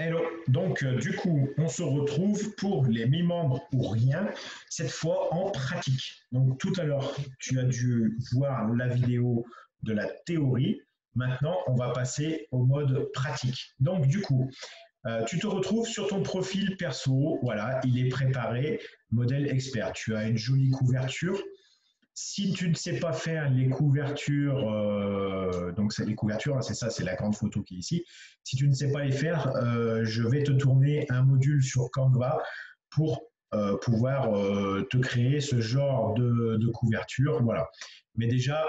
Hello, donc du coup, on se retrouve pour les mi-membres ou rien, cette fois en pratique. Donc tout à l'heure, tu as dû voir la vidéo de la théorie. Maintenant, on va passer au mode pratique. Donc du coup, tu te retrouves sur ton profil perso, voilà, il est préparé, modèle expert. Tu as une jolie couverture. Si tu ne sais pas faire les couvertures, donc c'est les couvertures, c'est ça, c'est la grande photo qui est ici. Si tu ne sais pas les faire, je vais te tourner un module sur Canva pour pouvoir te créer ce genre de couverture. Voilà. Mais déjà,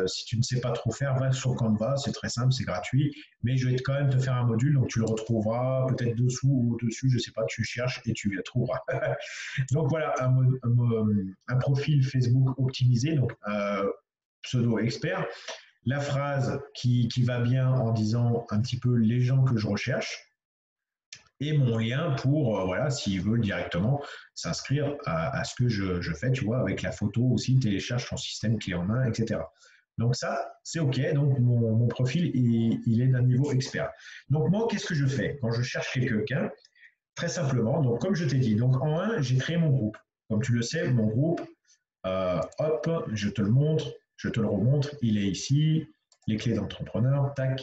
si tu ne sais pas trop faire, va sur Canva, c'est très simple, c'est gratuit. Mais je vais quand même te faire un module, donc tu le retrouveras peut-être dessous ou au-dessus, je ne sais pas, tu cherches et tu le trouveras. Donc voilà, un profil Facebook optimisé, donc pseudo expert. La phrase qui va bien en disant un petit peu les gens que je recherche et mon lien pour, voilà, s'ils veulent directement s'inscrire à ce que je fais, tu vois, avec la photo aussi, télécharge ton système clé en main, etc. Donc ça, c'est OK. Donc mon profil, il est d'un niveau expert. Donc moi, qu'est-ce que je fais quand je cherche quelqu'un? Très simplement, donc comme je t'ai dit, donc en 1, j'ai créé mon groupe. Comme tu le sais, mon groupe, hop, je te le montre, je te le remontre, il est ici, les clés d'entrepreneur, tac.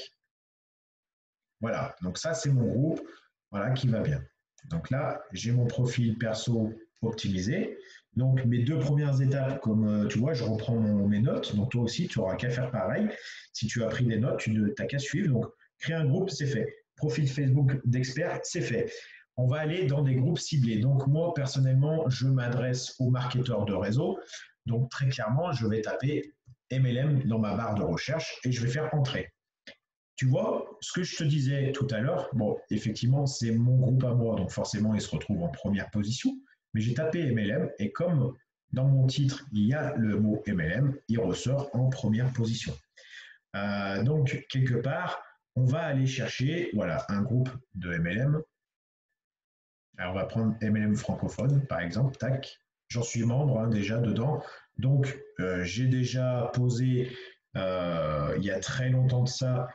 Voilà, donc ça c'est mon groupe, voilà, qui va bien. Donc là, j'ai mon profil perso optimisé. Donc mes deux premières étapes, comme tu vois, je reprends mes notes. Donc toi aussi, tu n'auras qu'à faire pareil. Si tu as pris des notes, tu n'as qu'à suivre. Donc créer un groupe, c'est fait. Profil Facebook d'expert, c'est fait. On va aller dans des groupes ciblés. Donc moi, personnellement, je m'adresse aux marketeurs de réseau. Donc très clairement, je vais taper MLM dans ma barre de recherche et je vais faire entrer. Tu vois, ce que je te disais tout à l'heure, bon, effectivement, c'est mon groupe à moi, donc forcément, il se retrouve en première position, mais j'ai tapé MLM et comme dans mon titre, il y a le mot MLM, il ressort en première position. Donc, quelque part, on va aller chercher, voilà, un groupe de MLM. Alors, on va prendre MLM francophone, par exemple, tac. J'en suis membre hein, déjà dedans. Donc, j'ai déjà posé, il y a très longtemps de ça,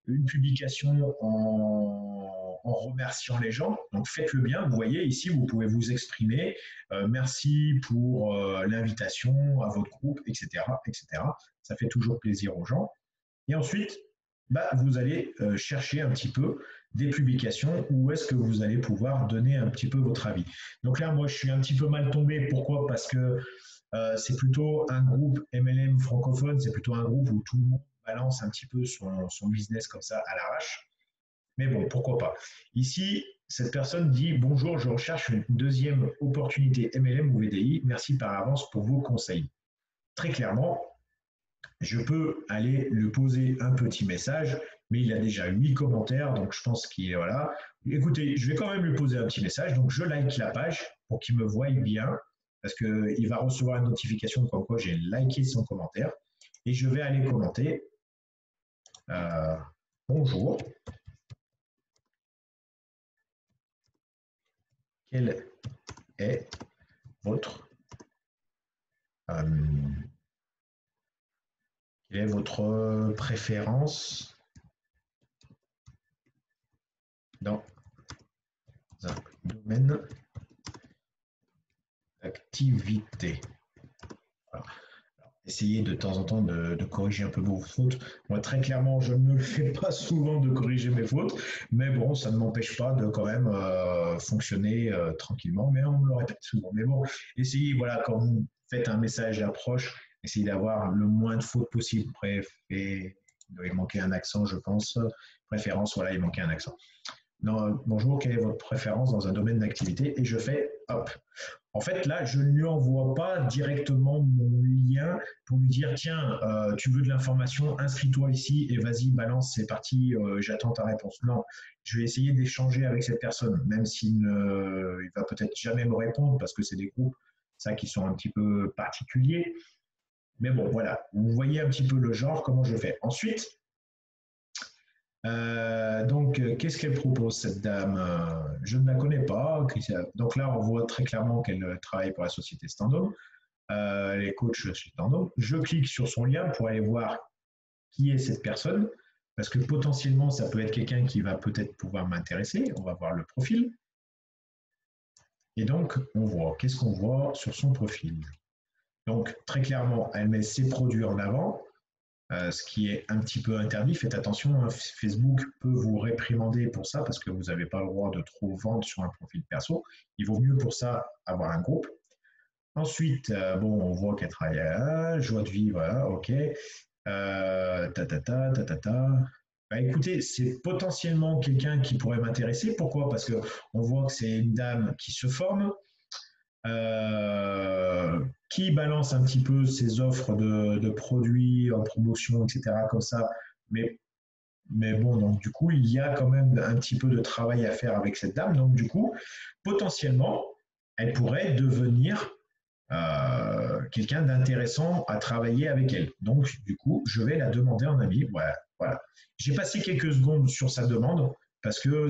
une publication en remerciant les gens. Donc faites-le bien. Vous voyez ici, vous pouvez vous exprimer. Merci pour l'invitation à votre groupe, etc., etc. Ça fait toujours plaisir aux gens. Et ensuite, bah, vous allez chercher un petit peu des publications où est-ce que vous allez pouvoir donner un petit peu votre avis. Donc là, moi, je suis un petit peu mal tombé. Pourquoi? Parce que c'est plutôt un groupe MLM francophone, c'est plutôt un groupe où tout le monde balance un petit peu son business comme ça à l'arrache. Mais bon, pourquoi pas. Ici, cette personne dit bonjour, je recherche une deuxième opportunité MLM ou VDI. Merci par avance pour vos conseils. Très clairement, je peux aller lui poser un petit message, mais il a déjà 8 commentaires, donc je pense qu'il est voilà. Écoutez, je vais quand même lui poser un petit message, donc je like la page pour qu'il me voie bien, parce qu'il va recevoir une notification comme quoi j'ai liké son commentaire, et je vais aller commenter. Bonjour. Quelle est votre préférence dans un domaine d'activité? Voilà. Essayez de temps en temps de corriger un peu vos fautes. Moi, très clairement, je ne le fais pas souvent de corriger mes fautes, mais bon, ça ne m'empêche pas de quand même fonctionner tranquillement, mais on me le répète souvent. Mais bon, essayez, voilà, quand vous faites un message d'approche, essayez d'avoir le moins de fautes possible. Bref, et il doit y manquer un accent, je pense. Préférence, voilà, il manquait un accent. Non, bonjour, quelle est votre préférence dans un domaine d'activité? Et je fais hop. En fait, là, je ne lui envoie pas directement mon lien pour lui dire tiens, tu veux de l'information, inscris-toi ici et vas-y, balance, c'est parti, j'attends ta réponse. Non, je vais essayer d'échanger avec cette personne, même s'il ne va peut-être jamais me répondre parce que c'est des groupes, ça, qui sont un petit peu particuliers. Mais bon, voilà, vous voyez un petit peu le genre, comment je fais. Ensuite, donc, qu'est-ce qu'elle propose, cette dame? Je ne la connais pas. Donc là, on voit très clairement qu'elle travaille pour la société Standom. Elle est coach chez Standom. Je clique sur son lien pour aller voir qui est cette personne. parce que potentiellement, ça peut être quelqu'un qui va peut-être pouvoir m'intéresser. On va voir le profil. Et donc, on voit, qu'est-ce qu'on voit sur son profil? Donc, très clairement, elle met ses produits en avant, ce qui est un petit peu interdit. Faites attention, hein, Facebook peut vous réprimander pour ça parce que vous n'avez pas le droit de trop vendre sur un profil perso. Il vaut mieux pour ça avoir un groupe. Ensuite, bon, on voit qu'elle travaille à joie de vivre, voilà, ok. Bah, écoutez, c'est potentiellement quelqu'un qui pourrait m'intéresser. Pourquoi? Parce que on voit que c'est une dame qui se forme, qui balance un petit peu ses offres de produits en promotion, etc. comme ça. Mais bon, donc du coup, il y a quand même un petit peu de travail à faire avec cette dame. Donc du coup, potentiellement, elle pourrait devenir quelqu'un d'intéressant à travailler avec elle. Donc du coup, je vais la demander en ami. Ouais, voilà. J'ai passé quelques secondes sur sa demande parce que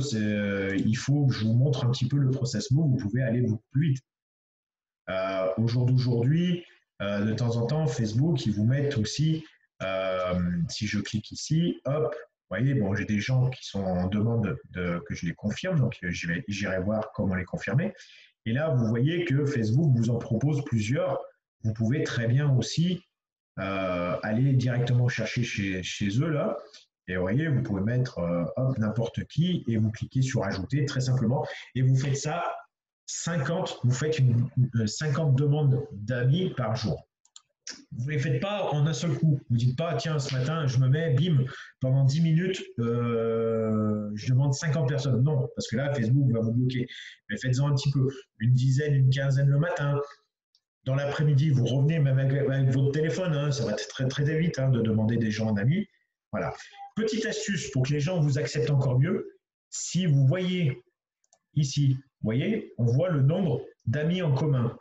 il faut que je vous montre un petit peu le process move. Vous pouvez aller beaucoup plus vite. Au jour d'aujourd'hui, de temps en temps, Facebook, ils vous mettent aussi, si je clique ici, hop, vous voyez, bon, j'ai des gens qui sont en demande que je les confirme, donc j'irai voir comment les confirmer. Et là, vous voyez que Facebook vous en propose plusieurs. Vous pouvez très bien aussi aller directement chercher chez eux là. Et vous voyez, vous pouvez mettre hop, n'importe qui et vous cliquez sur ajouter très simplement. Et vous faites ça 50, vous faites 50 demandes d'amis par jour. Vous ne les faites pas en un seul coup. Vous ne dites pas, tiens, ce matin, je me mets, bim, pendant 10 minutes, je demande 50 personnes. Non, parce que là, Facebook va vous bloquer. Mais faites-en un petit peu, une dizaine, une quinzaine le matin. Dans l'après-midi, vous revenez même avec votre téléphone. Hein, ça va être très, très vite hein, de demander des gens en amis. Voilà. Petite astuce pour que les gens vous acceptent encore mieux. Si vous voyez ici, vous voyez, on voit le nombre d'amis en commun.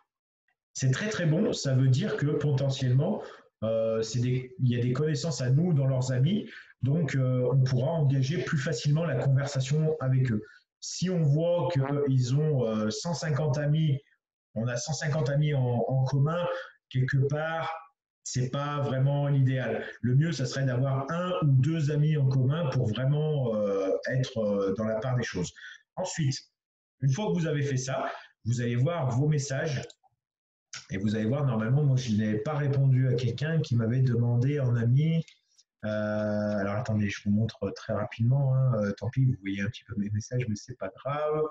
C'est très très bon, ça veut dire que potentiellement, il y a des connaissances à nous dans leurs amis, donc on pourra engager plus facilement la conversation avec eux. Si on voit qu'ils ont 150 amis, on a 150 amis en commun, quelque part, c'est pas vraiment l'idéal. Le mieux, ça serait d'avoir un ou deux amis en commun pour vraiment être dans la part des choses. Ensuite, une fois que vous avez fait ça, vous allez voir vos messages et vous allez voir, normalement, moi, je n'avais pas répondu à quelqu'un qui m'avait demandé en ami. Alors, attendez, je vous montre très rapidement. Hein. Tant pis, vous voyez un petit peu mes messages, mais c'est pas grave.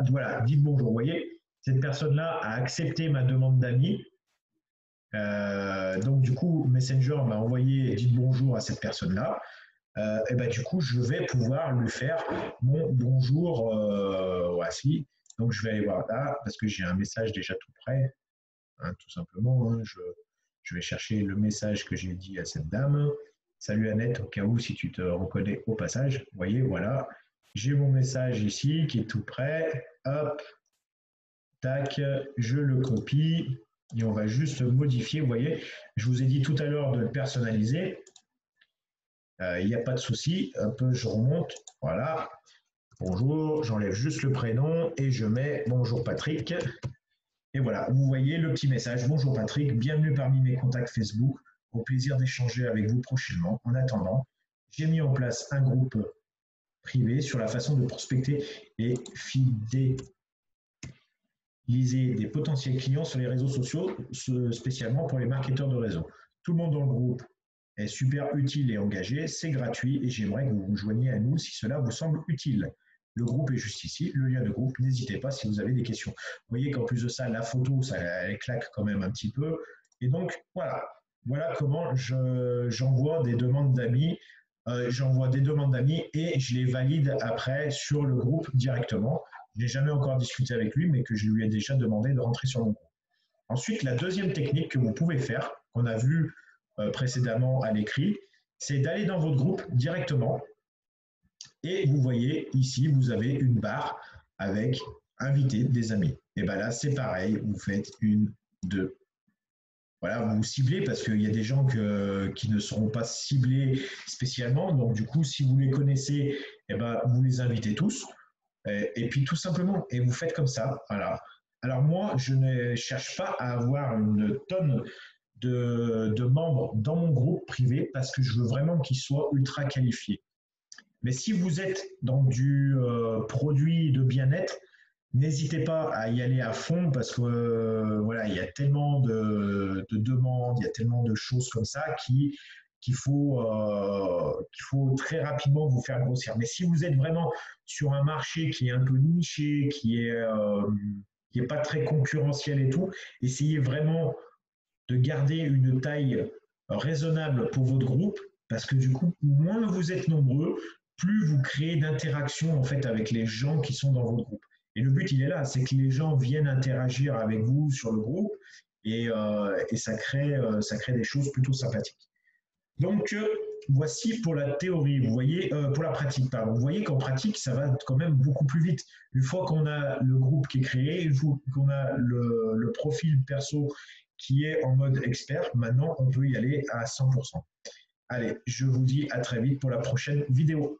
Voilà, dites bonjour. Vous voyez, cette personne-là a accepté ma demande d'amis. Donc, du coup, Messenger m'a envoyé dites bonjour à cette personne-là. Et ben, du coup, je vais pouvoir lui faire mon bonjour. Voici. Donc, je vais aller voir là parce que j'ai un message déjà tout prêt, hein, tout simplement. Hein, je vais chercher le message que j'ai dit à cette dame. Salut Annette, au cas où si tu te reconnais au passage. Vous voyez, voilà. J'ai mon message ici qui est tout prêt. Hop, tac, je le copie et on va juste modifier. Vous voyez, je vous ai dit tout à l'heure de le personnaliser. Il n'y a pas de souci. Un peu, je remonte. Voilà. Bonjour, j'enlève juste le prénom et je mets bonjour Patrick. Et voilà, vous voyez le petit message. Bonjour Patrick, bienvenue parmi mes contacts Facebook. Au plaisir d'échanger avec vous prochainement. En attendant, j'ai mis en place un groupe privé sur la façon de prospecter et fidéliser des potentiels clients sur les réseaux sociaux, spécialement pour les marketeurs de réseau. Tout le monde dans le groupe est super utile et engagé, c'est gratuit et j'aimerais que vous vous joigniez à nous si cela vous semble utile. Le groupe est juste ici, le lien de groupe, n'hésitez pas si vous avez des questions. Vous voyez qu'en plus de ça, la photo, elle claque quand même un petit peu. Et donc, voilà comment j'envoie des demandes d'amis. J'envoie des demandes d'amis et je les valide après sur le groupe directement. Je n'ai jamais encore discuté avec lui, mais que je lui ai déjà demandé de rentrer sur mon groupe. Ensuite, la deuxième technique que vous pouvez faire, qu'on a vue précédemment à l'écrit, c'est d'aller dans votre groupe directement. Et vous voyez ici, vous avez une barre avec inviter des amis. Et bien là, c'est pareil, vous faites une, deux. Voilà, vous ciblez parce qu'il y a des gens qui ne seront pas ciblés spécialement. Donc du coup, si vous les connaissez, et ben, vous les invitez tous. Et puis tout simplement, et vous faites comme ça. Voilà. Alors moi, je ne cherche pas à avoir une tonne de membres dans mon groupe privé parce que je veux vraiment qu'ils soient ultra qualifiés. Mais si vous êtes dans du produit de bien-être, n'hésitez pas à y aller à fond parce que voilà, il y a tellement de demandes, il y a tellement de choses comme ça qu'il faut très rapidement vous faire grossir. Mais si vous êtes vraiment sur un marché qui est un peu niché, qui est pas très concurrentiel et tout, essayez vraiment de garder une taille raisonnable pour votre groupe parce que du coup, moins vous êtes nombreux, plus vous créez d'interactions en fait avec les gens qui sont dans votre groupe. Et le but, il est là, c'est que les gens viennent interagir avec vous sur le groupe et ça crée des choses plutôt sympathiques. Donc, voici pour la théorie, vous voyez, pour la pratique, pardon. Vous voyez qu'en pratique, ça va quand même beaucoup plus vite. Une fois qu'on a le groupe qui est créé, une fois qu'on a le profil perso qui est en mode expert, maintenant, on peut y aller à 100%. Allez, je vous dis à très vite pour la prochaine vidéo.